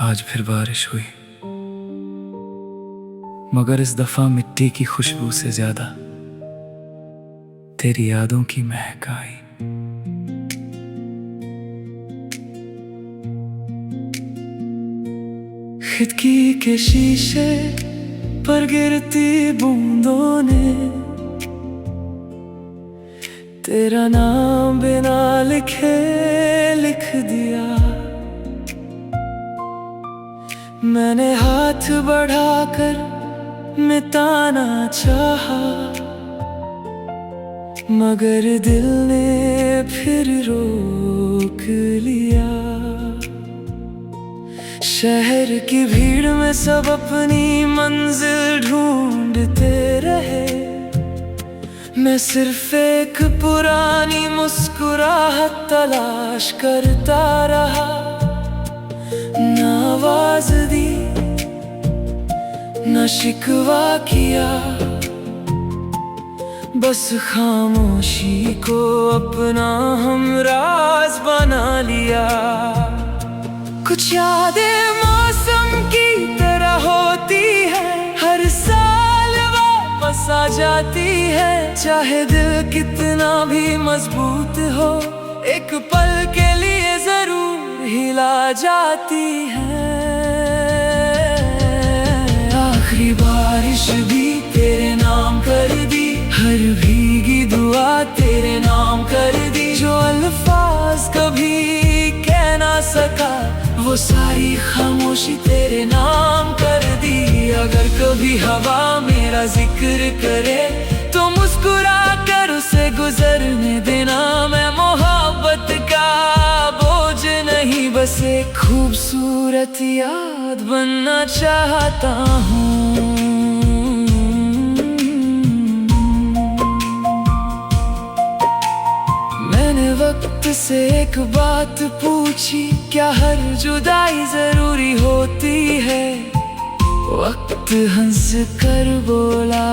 आज फिर बारिश हुई, मगर इस दफा मिट्टी की खुशबू से ज्यादा तेरी यादों की महक आई। खिड़की के शीशे पर गिरती बूंदों ने तेरा नाम बिना लिखे लिख दिया। मैंने हाथ बढ़ाकर मिटाना चाहा, मगर दिल ने फिर रोक लिया। शहर की भीड़ में सब अपनी मंजिल ढूंढते रहे, मैं सिर्फ एक पुरानी मुस्कुराहट तलाश करता रहा। न आवाज दी, न शिकवा किया, बस खामोशी को अपना हमराज बना लिया। कुछ यादें मौसम की तरह होती है, हर साल वापस आ जाती है। चाहे दिल कितना भी मजबूत हो, एक पल के लिए जरूर हिला जाती है। आखिरी बारिश भी तेरे नाम कर दी, हर भीगी दुआ तेरे नाम कर दी। जो अल्फाज कभी कह ना सका, वो सारी खामोशी तेरे नाम कर दी। अगर कभी हवा मेरा जिक्र करे, तो मुस्कुरा कर उसे गुजरने देना। मैं मोहब्बत का बोझ नहीं, बस एक खूबसूरत याद बनना चाहता हूँ। मैंने वक्त से एक बात पूछी, क्या हर जुदाई जरूरी होती है? वक्त हंस कर बोला,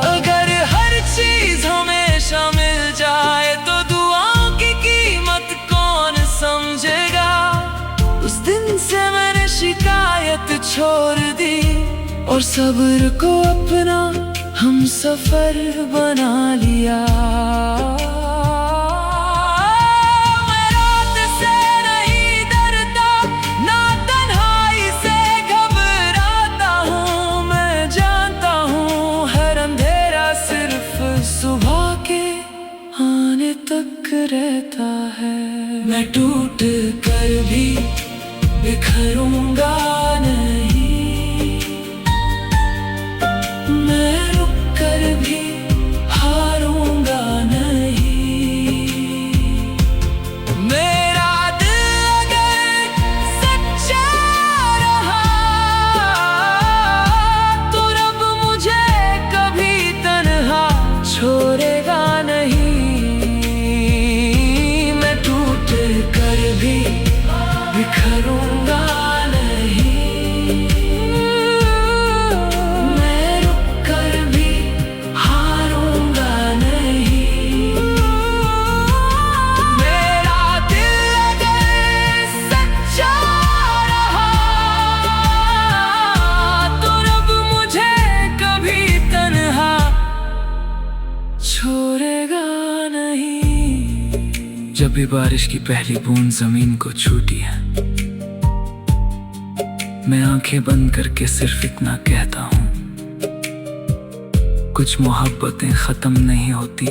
अगर हर चीज हमेशा मिल जाए, तो दुआओं की कीमत कौन समझेगा? उस दिन से मैंने शिकायत छोड़ दी, और सब्र को अपना हम सफर बना लिया। रहता है मैं टूट कर भी बिखरूंगा नहीं, मैं रुक कर भी हारूंगा नहीं। मेरा दिल अगर सच्चा रहा, तो रब मुझे कभी तन्हा छोड़ेगा नहीं। भी बिखरूंगा नहीं, मैं रुक कर भी हारूंगा नहीं। मेरा दिल अगर सच्चा रहा, तो रब मुझे कभी तन्हा छोड़ेगा नहीं। जब भी बारिश की पहली बूंद जमीन को छूटी है, मैं आंखें बंद करके सिर्फ इतना कहता हूँ, कुछ मोहब्बतें खत्म नहीं होती,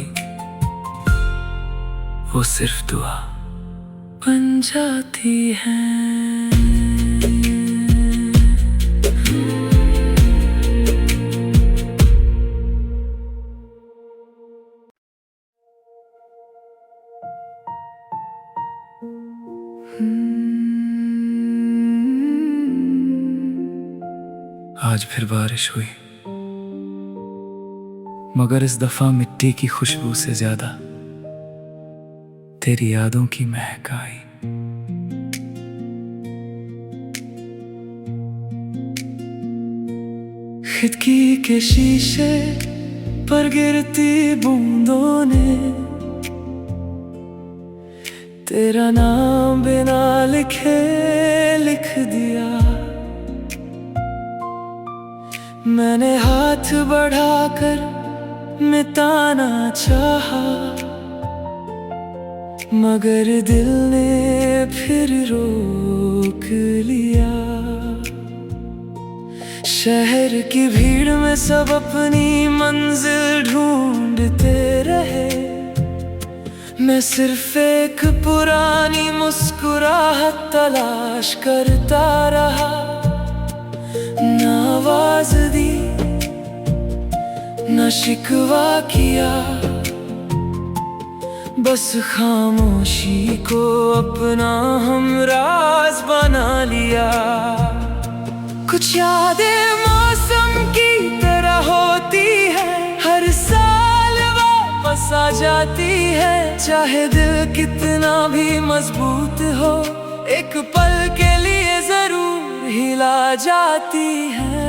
वो सिर्फ दुआ बन जाती हैं। आज फिर बारिश हुई, मगर इस दफा मिट्टी की खुशबू से ज्यादा तेरी यादों की महक आई। खिड़की के शीशे पर गिरती बूंदों ने तेरा नाम बिना लिखे लिख दिया। मैंने हाथ बढ़ाकर मिटाना चाहा, मगर दिल ने फिर रोक लिया। शहर की भीड़ में सब अपनी मंजिल ढूंढते रहे, मैं सिर्फ एक पुरानी मुस्कुराहट तलाश करता रहा। न आवाज दी न शिकवा किया, बस खामोशी को अपना हमराज बना लिया। कुछ यादें मौसम की तरह होती है, हर साल वापस आ जाती है। चाहे दिल कितना भी मजबूत हो, एक पल के लिए जरूर हिला जाती है।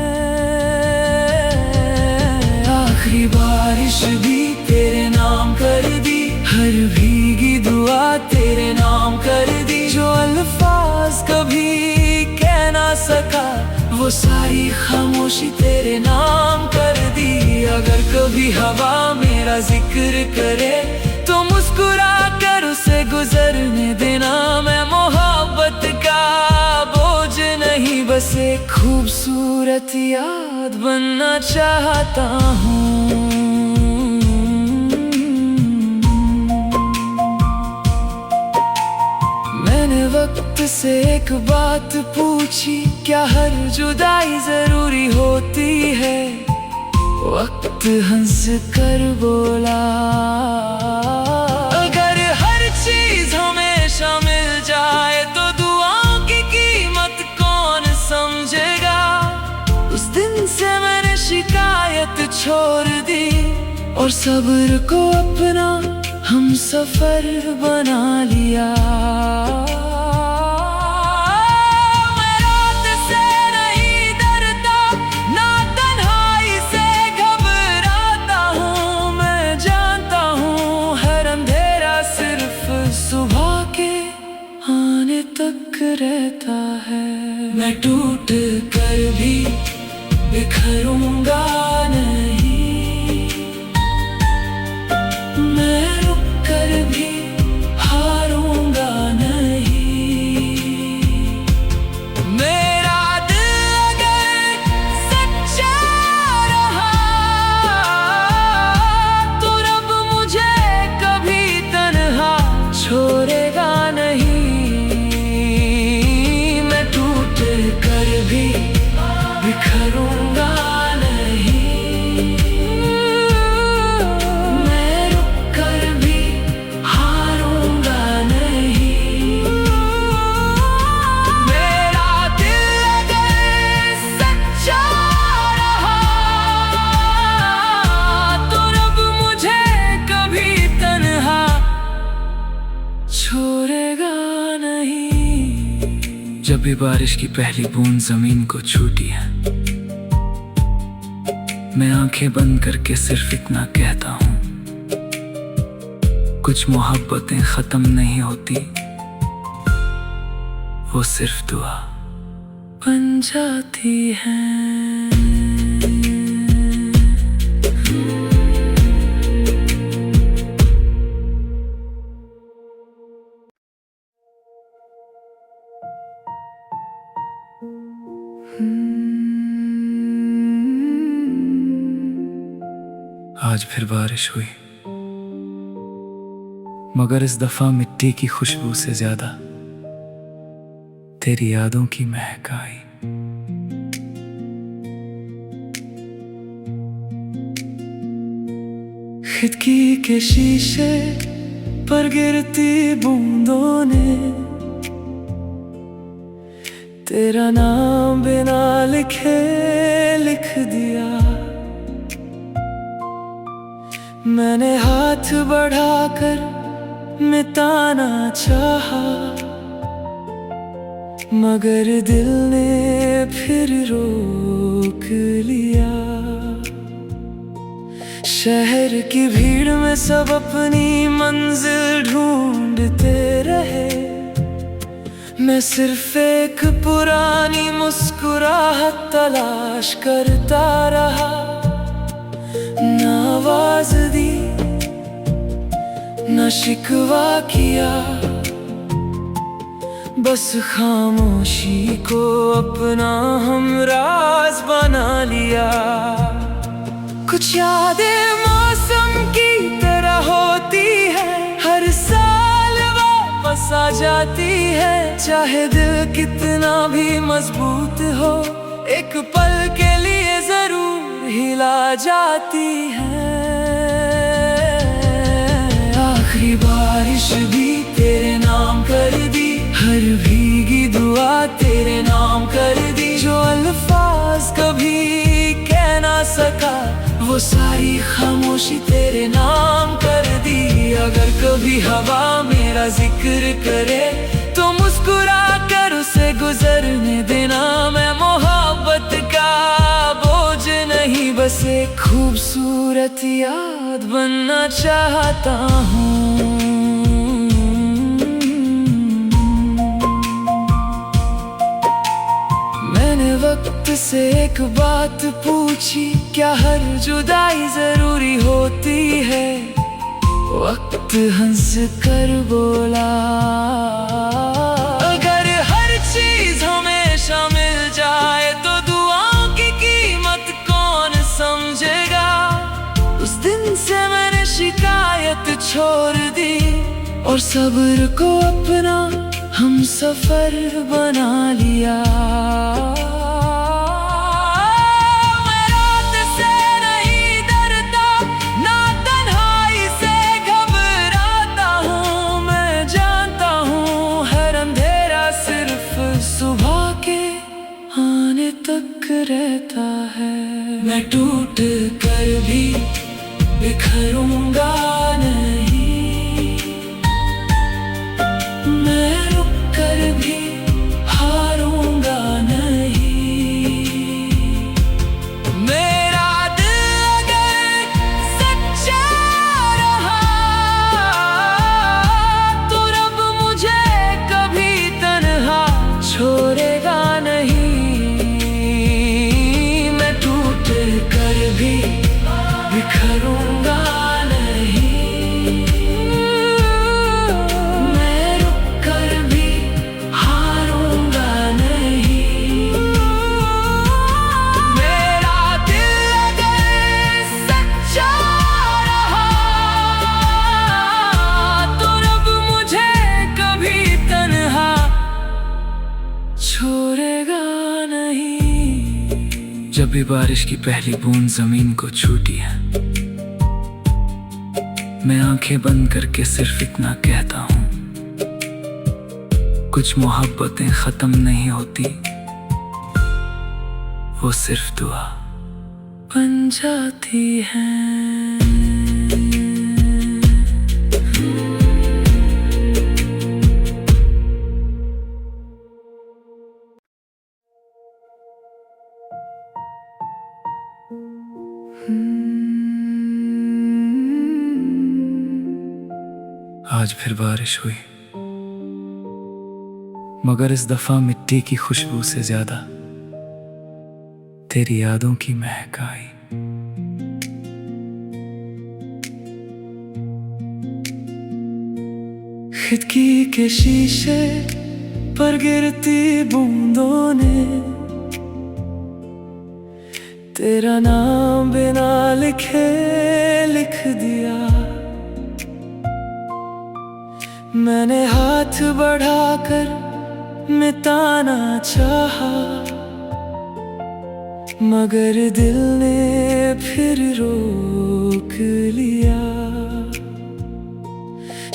आखिरी बारिश भी तेरे नाम कर दी, हर भीगी दुआ तेरे नाम कर दी। जो अल्फाज कभी कह ना सका, वो सारी खामोशी तेरे नाम कर दी। अगर कभी हवा मेरा जिक्र करे, तो मुस्कुरा कर उसे गुजरने देना। मैं मोहब्बत का बोझ नहीं, बस एक खूबसूरत याद बनना चाहता हूँ। मैंने वक्त से एक बात पूछी, क्या हर जुदाई जरूरी होती है? वक्त हंस कर बोला, अगर हर चीज हमेशा मिल जाए, तो दुआओं की कीमत कौन समझेगा? उस दिन से मैंने शिकायत छोड़ दी, और सब्र को अपना हम सफर बना लिया। मैं रात से नहीं डरता, ना तन्हाई से घबराता हूँ। मैं जानता हूँ हर अंधेरा सिर्फ सुबह के आने तक रहता है। मैं टूट कर भी बिखरूंगा नहीं, मैं रुक कर भी हारूंगा नहीं। मेरा दिल अगर सच्चा रहा, तो रब मुझे कभी तन्हा छोड़ेगा नहीं। मैं टूट कर भी बिखरूंगा नहीं, मैं रुक कर भी हारूंगा नहीं। मेरा दिल अगर सच्चा रहा, तो रब मुझे कभी तन्हा छोड़ेगा नहीं। जब भी बारिश की पहली बूंद जमीन को छूटी है, मैं आंखें बंद करके सिर्फ इतना कहता हूँ, कुछ मोहब्बतें खत्म नहीं होती, वो सिर्फ दुआ बन जाती हैं। आज फिर बारिश हुई, मगर इस दफा मिट्टी की खुशबू से ज्यादा तेरी यादों की महक आई। खिड़की के शीशे पर गिरती बूंदों ने तेरा नाम बिना लिखे लिख दिया। मैंने हाथ बढ़ाकर मिटाना चाहा, मगर दिल ने फिर रोक लिया। शहर की भीड़ में सब अपनी मंजिल ढूंढते रहे, मैं सिर्फ एक पुरानी मुस्कुराहट तलाश करता रहा। न आवाज दी न शिकवा किया, बस खामोशी को अपना हमराज बना लिया। कुछ यादें मौसम की तरह होती है, हर साल वापस आ जाती है। चाहे दिल कितना भी मजबूत हो, एक पल के लिए जरूर हिला जाती है। आखिरी बारिश भी तेरे नाम कर दी, हर भीगी दुआ तेरे नाम कर दी। जो अल्फाज कभी कह ना सका, वो सारी खामोशी तेरे नाम कर दी। अगर कभी हवा मेरा जिक्र करे, तो मुस्कुरा कर उसे गुजरने देना। मैं मोहब्बत का बोझ नहीं, बस एक खूबसूरत याद बनना चाहता हूँ। मैंने वक्त से एक बात पूछी, क्या हर जुदाई जरूरी होती है? वक्त हंस कर बोला, अगर हर चीज हमेशा मिल जाए, तो दुआओं की कीमत कौन समझेगा? उस दिन से मैंने शिकायत छोड़ दी, और सब्र को अपना हम सफर बना लिया। मैं रात से नहीं डरता, ना तन्हाई से घबराता हूँ। मैं जानता हूँ हर अंधेरा सिर्फ सुबह के आने तक रहता है। मैं टूट कर भी बिखरूंगा नहीं, मैं रुक कर भी हारूंगा नहीं। मेरा दिल अगर सच्चा रहा, तो रब मुझे कभी तन्हा छोड़ेगा नहीं। मैं टूट कर भी बिखरूंगा नहीं, मैं रुक कर भी हारूंगा नहीं। मेरा दिल अगर सच्चा रहा, तो रब मुझे कभी तन्हा छोड़ेगा नहीं। जब भी बारिश की पहली बूंद जमीन को छूटी है, मैं आंखें बंद करके सिर्फ इतना कहता हूँ, कुछ मोहब्बतें खत्म नहीं होती, वो सिर्फ दुआ बन जाती हैं। आज फिर बारिश हुई, मगर इस दफा मिट्टी की खुशबू से ज्यादा तेरी यादों की महक आई। खिड़की के शीशे पर गिरती बूंदों ने तेरा नाम बिना लिखे लिख दिया। मैंने हाथ बढ़ाकर मिटाना चाहा, मगर दिल ने फिर रोक लिया।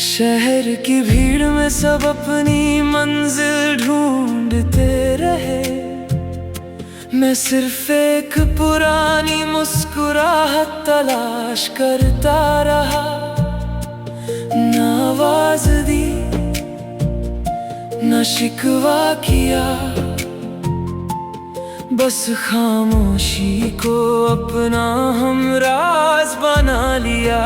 शहर की भीड़ में सब अपनी मंजिल ढूंढते रहे, मैं सिर्फ एक पुरानी मुस्कुराहट तलाश करता रहा। न आवाज दी न शिकवा किया, बस खामोशी को अपना हमराज अल्फाज बना लिया।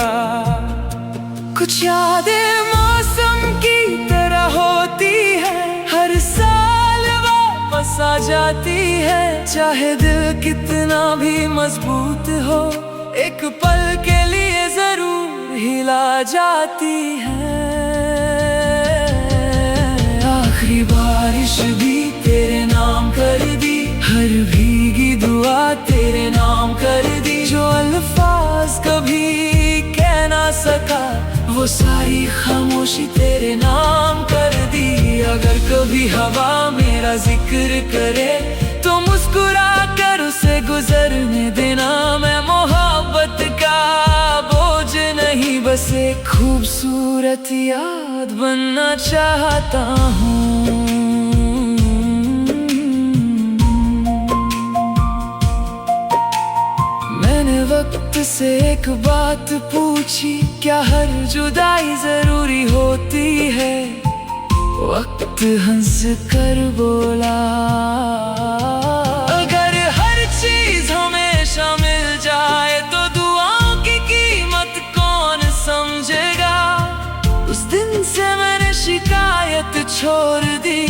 कुछ यादें मौसम की तरह होती है, हर साल वापस आ जाती है। चाहे दिल कितना भी मजबूत हो, एक पल के लिए जरूर हिला जाती है। आखिरी बारिश भी तेरे नाम कर दी, हर भीगी दुआ तेरे नाम कर दी। जो अल्फाज कभी कह ना सका, वो सारी खामोशी तेरे नाम कर दी। अगर कभी हवा मेरा जिक्र करे, तो मुस्कुरा कर उसे गुजरने देना। मैं मोहब्बत का बोझ नहीं, बस एक खूबसूरत याद बनना चाहता हूँ। मैंने वक्त से एक बात पूछी, क्या हर जुदाई जरूरी होती है? वक्त हंस कर बोला, अगर हर चीज हमेशा मिल जाए, तो दुआओं की कीमत कौन समझेगा? उस दिन से मैंने शिकायत छोड़ दी,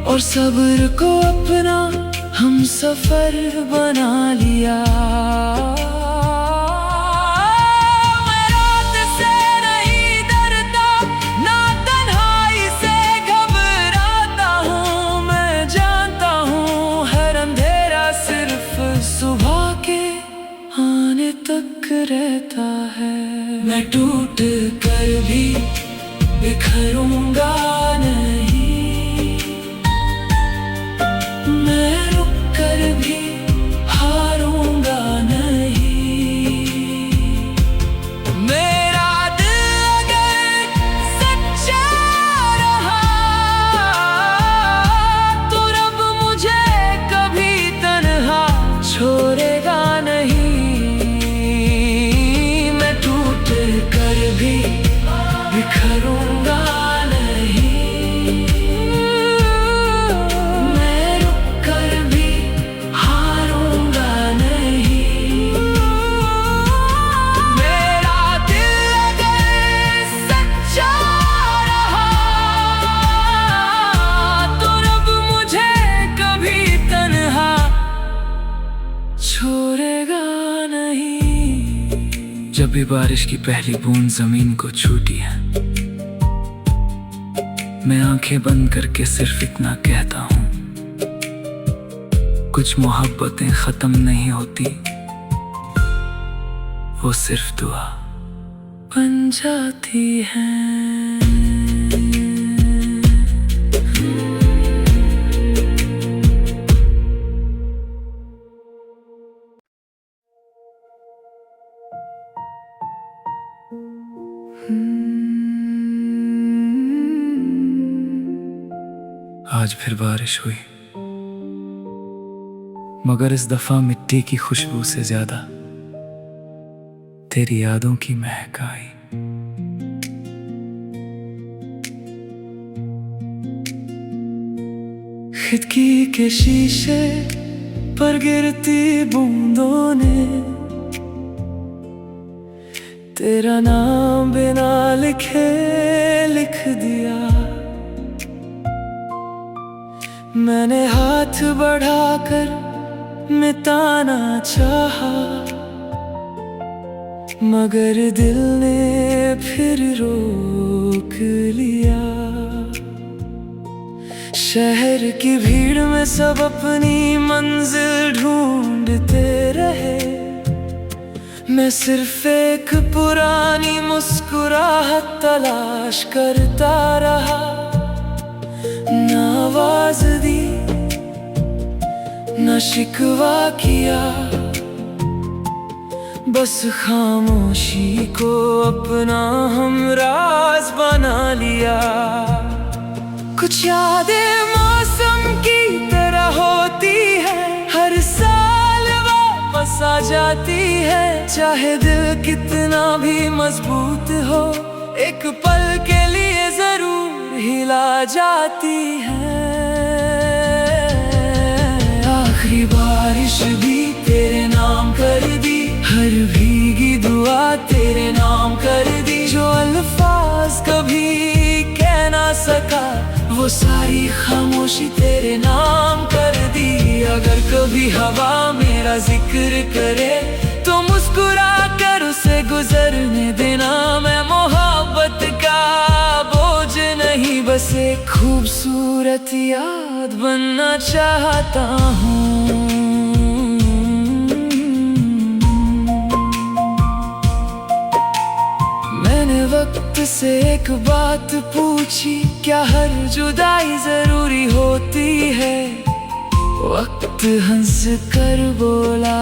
और सब्र को अपना हम सफर बना लिया। मैं रात से नहीं डरता, ना तन्हाई से घबराता हूँ। मैं जानता हूँ हर अंधेरा सिर्फ सुबह के आने तक रहता है। मैं टूट कर भी बिखरूंगा नहीं, मैं रुक कर भी हारूंगा नहीं। मेरा दिल अगर सच्चा रहा, तो रब मुझे कभी तन्हा छोड़ेगा नहीं। मैं टूट कर भी बिखरूंगा नहीं, मैं रुक कर भी हारूंगा नहीं। मेरा दिल अगर सच्चा रहा, तो रब मुझे कभी तन्हा छोड़ेगा नहीं। जब भी बारिश की पहली बूंद जमीन को छूटी है, मैं आंखें बंद करके सिर्फ इतना कहता हूँ, कुछ मोहब्बतें खत्म नहीं होती, वो सिर्फ दुआ बन जाती हैं। आज फिर बारिश हुई, मगर इस दफा मिट्टी की खुशबू से ज्यादा तेरी यादों की महक आई। खिड़की के शीशे पर गिरती बूंदों ने तेरा नाम बिना लिखे लिख दिया। मैंने हाथ बढ़ाकर मिटाना चाहा, मगर दिल ने फिर रोक लिया। शहर की भीड़ में सब अपनी मंजिल ढूंढते रहे, मैं सिर्फ एक पुरानी मुस्कुराहट तलाश करता रहा। ना आवाज दी, ना शिकवा किया, बस खामोशी को अपना हमराज बना लिया। कुछ यादें मौसम की तरह होती है, हर साल वापस आ जाती है। चाहे दिल कितना भी मजबूत हो, एक पल के लिए जरूर हिला जाती है। आखिरी बारिश भी तेरे नाम कर दी, हर भीगी दुआ सका वो सारी खामोशी तेरे नाम कर दी। अगर कभी हवा मेरा जिक्र करे तो मुस्कुरा कर उसे गुजरने देना। मैं मोहब्बत का बोझ नहीं बस एक खूबसूरत याद बनना चाहता हूँ। मैंने वक्त से एक बात पूछी, क्या हर जुदाई जरूरी होती है? वक्त हंस कर बोला,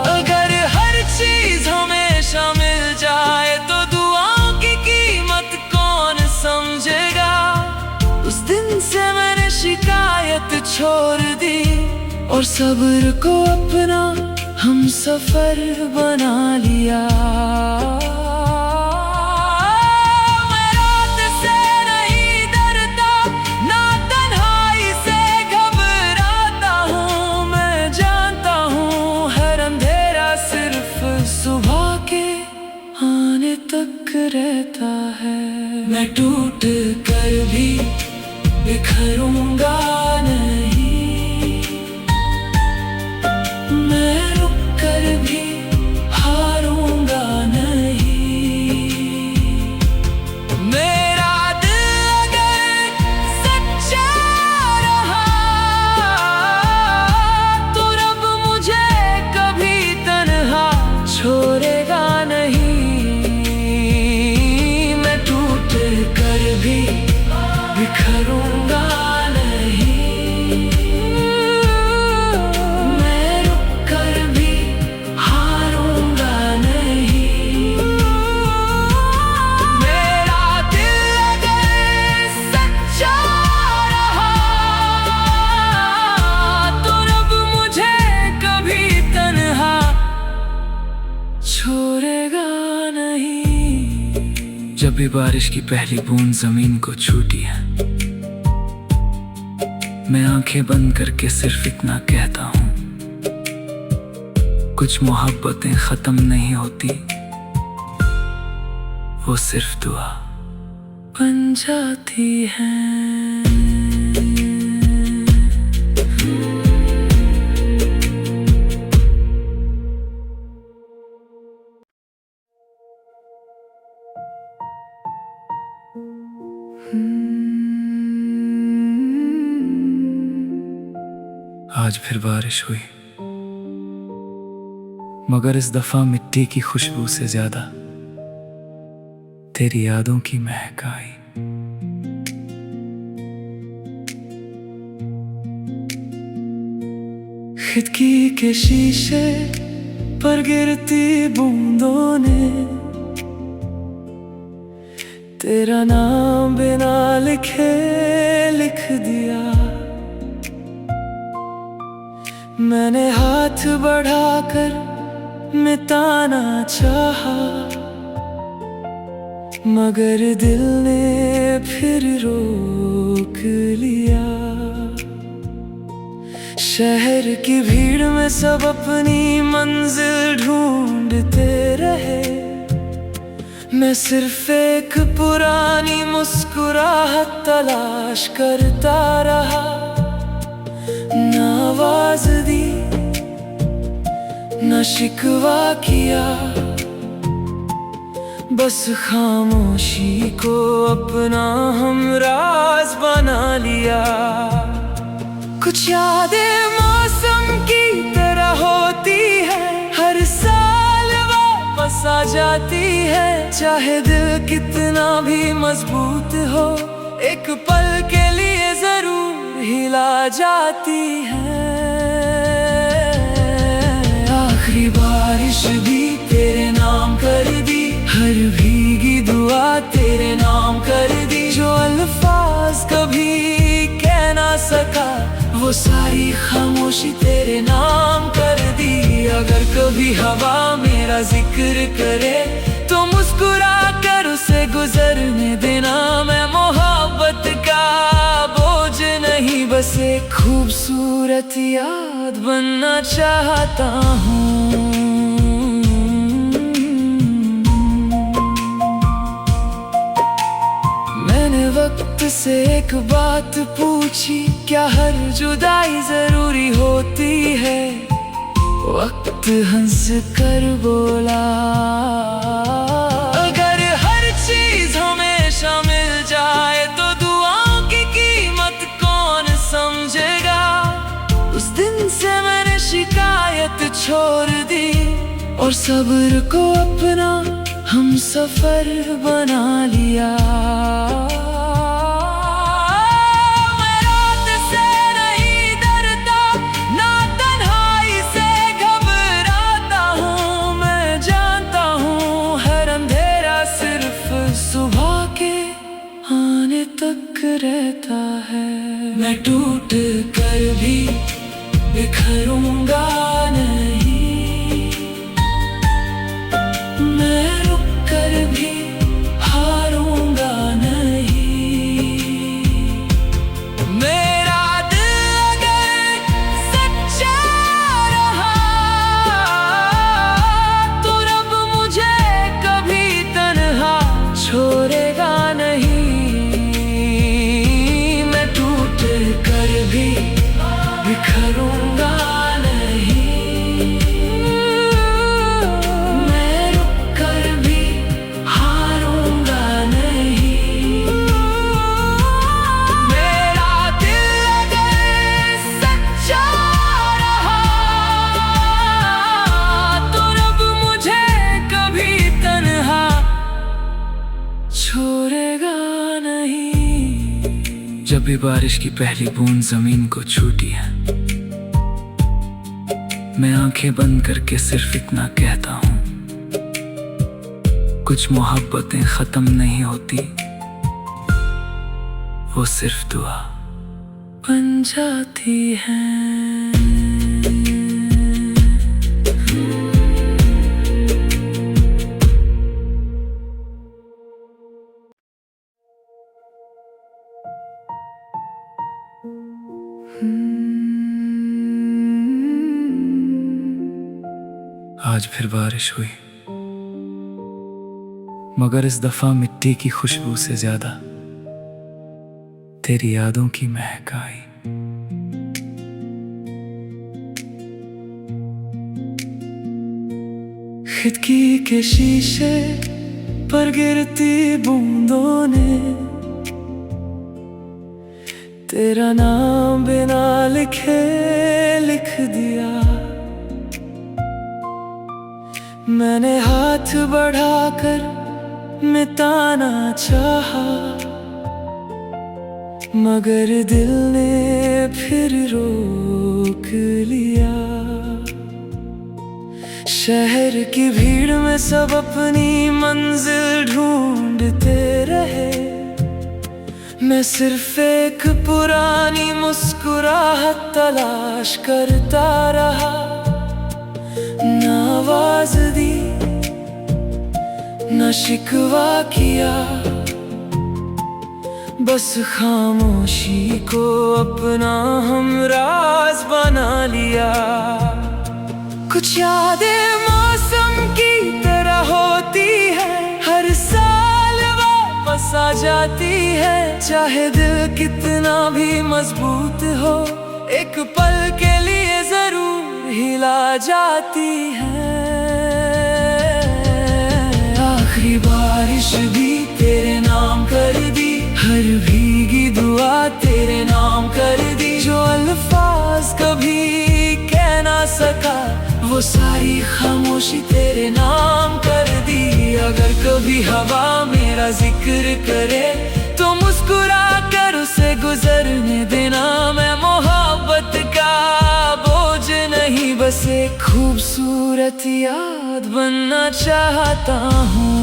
अगर हर चीज हमेशा मिल जाए तो दुआओं की कीमत कौन समझेगा? उस दिन से मैंने शिकायत छोड़ दी और सब्र को अपना हम सफर बना लिया। मैं रात से नहीं डरता, ना तन्हाई से घबराता हूँ। मैं जानता हूँ हर अंधेरा सिर्फ सुबह के आने तक रहता है। मैं टूट कर भी बिखरूंगा नहीं, मैं रुक कर भी हारूंगा नहीं। मेरा दिल अगर सच्चा रहा तो रब मुझे कभी तन्हा छोड़ेगा नहीं। मैं टूट कर भी बिखरूंगा नहीं, मैं रुक कर भी हारूंगा नहीं। मेरा दिल अगर सच्चा रहा तो रब मुझे कभी तन्हा छोड़ेगा नहीं। जब भी बारिश की पहली बूंद जमीन को छूटी है, मैं आंखें बंद करके सिर्फ इतना कहता हूँ, कुछ मोहब्बतें खत्म नहीं होती, वो सिर्फ दुआ बन जाती हैं। आज फिर बारिश हुई, मगर इस दफा मिट्टी की खुशबू से ज्यादा तेरी यादों की महक आई। खिड़की के शीशे पर गिरती बूंदों ने तेरा नाम बिना लिखे लिख दिया। मैंने हाथ बढ़ाकर मिटाना चाहा, मगर दिल ने फिर रोक लिया। शहर की भीड़ में सब अपनी मंजिल ढूंढते रहे, मैं सिर्फ एक पुरानी मुस्कुराहट तलाश करता रहा। न आवाज दी, न शिकवा किया, बस खामोशी को अपना हमराज बना लिया। कुछ यादें मौसम की तरह होती है, हर साल वापस आ जाती है। चाहे दिल कितना भी मजबूत हो, एक पल के लिए जरूर हिला जाती है। आखिरी बारिश भी तेरे नाम कर दी, हर भीगी दुआ तेरे नाम कर दी। जो अल्फाज कभी कह ना सका वो सारी खामोशी तेरे नाम कर दी। अगर कभी हवा मेरा जिक्र करे तो मुस्कुरा कर उसे गुजरने देना। मैं मोहब्बत का बोझ नहीं बस एक खूबसूरत याद बनना चाहता हूँ। एक बात पूछी, क्या हर जुदाई जरूरी होती है? वक्त हंस कर बोला, अगर हर चीज हमेशा मिल जाए तो दुआओं की कीमत कौन समझेगा? उस दिन से मैंने शिकायत छोड़ दी और सब्र को अपना हम सफर बना लिया। मैं रात से नहीं डरता, ना तन्हाई से घबराता हूँ। मैं जानता हूँ हर अंधेरा सिर्फ सुबह के आने तक रहता है। मैं टूट कर भी बिखरूंगा नहीं, मैं रुक कर भी हारूंगा नहीं। मेरा दिल अगर सच्चा रहा तो रब मुझे कभी तन्हा छोड़ेगा नहीं। मैं टूट कर भी बिखरूंगा नहीं, मैं रुक कर भी हारूंगा नहीं। मेरा दिल अगर सच्चा रहा तो रब मुझे कभी तन्हा छोड़ेगा नहीं। जब भी बारिश की पहली बूंद जमीन को छूटी है, मैं आंखें बंद करके सिर्फ इतना कहता हूँ, कुछ मोहब्बतें खत्म नहीं होती, वो सिर्फ दुआ बन जाती हैं। आज फिर बारिश हुई, मगर इस दफा मिट्टी की खुशबू से ज्यादा तेरी यादों की महक आई। खिड़की के शीशे पर गिरती बूंदों ने तेरा नाम बिना लिखे लिख दिया। मैंने हाथ बढ़ाकर मिटाना चाहा, मगर दिल ने फिर रोक लिया। शहर की भीड़ में सब अपनी मंजिल ढूंढते रहे, मैं सिर्फ एक पुरानी मुस्कुराहट तलाश करता रहा। न आवाज दी, न शिकवा किया, बस खामोशी को अपना हमराज बना लिया। कुछ यादें मौसम की तरह होती है, हर साल वापस आ जाती है। चाहे दिल कितना भी मजबूत हो, एक पल के लिए जरूर हिला जाती है। आखिरी बारिश भी तेरे नाम कर दी, हर भीगी दुआ तेरे नाम कर दी। जो अल्फाज कभी कह ना सका, वो सारी खामोशी तेरे नाम कर दी। अगर कभी हवा मेरा जिक्र करे तो मुस्कुरा कर उसे गुजरने देना। मैं मोहब्बत का बोझ नहीं, बस एक खूबसूरत याद बनना चाहता हूँ।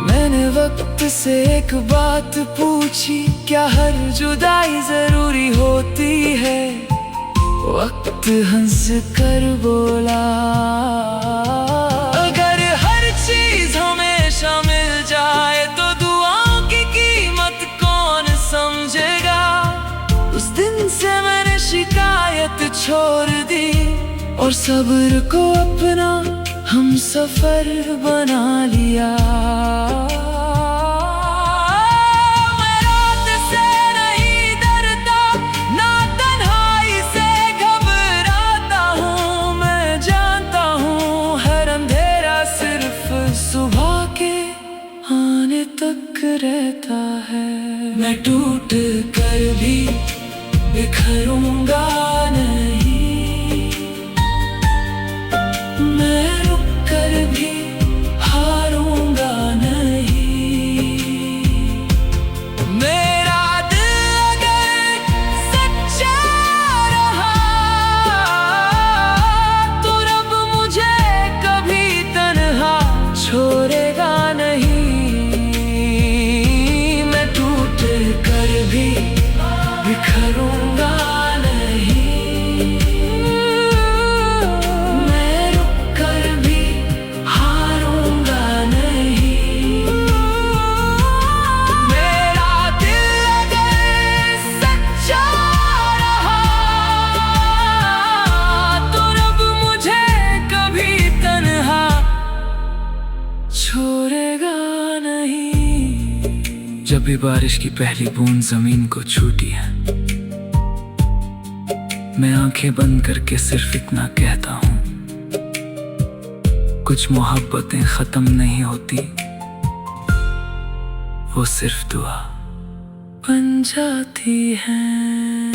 मैंने वक्त से एक बात पूछी, क्या हर जुदाई जरूरी होती है? वक्त हंस कर बोला, अगर हर चीज हमेशा मिल जाए तो दुआओं की कीमत कौन समझेगा? उस दिन से मैंने शिकायत छोड़ दी और सब्र को अपना हम सफर बना लिया। मैं रात से नहीं डरता, ना तन्हाई से घबराता हूँ। मैं जानता हूँ हर अंधेरा सिर्फ सुबह के आने तक रहता है। मैं टूट कर भी बिखरूंगा नहीं, मैं रुक कर भी हारूंगा नहीं। मेरा दिल अगर सच्चा रहा तो रब मुझे कभी तन्हा छोड़ेगा नहीं। मैं टूट कर भी बिखरूंगा नहीं, मैं रुक कर भी हारूंगा नहीं। मेरा दिल अगर सच्चा रहा तो रब मुझे कभी तन्हा छोड़ेगा नहीं। जब भी बारिश की पहली बूंद जमीन को छूटी है, मैं आंखें बंद करके सिर्फ इतना कहता हूँ, कुछ मोहब्बतें खत्म नहीं होती, वो सिर्फ दुआ बन जाती हैं।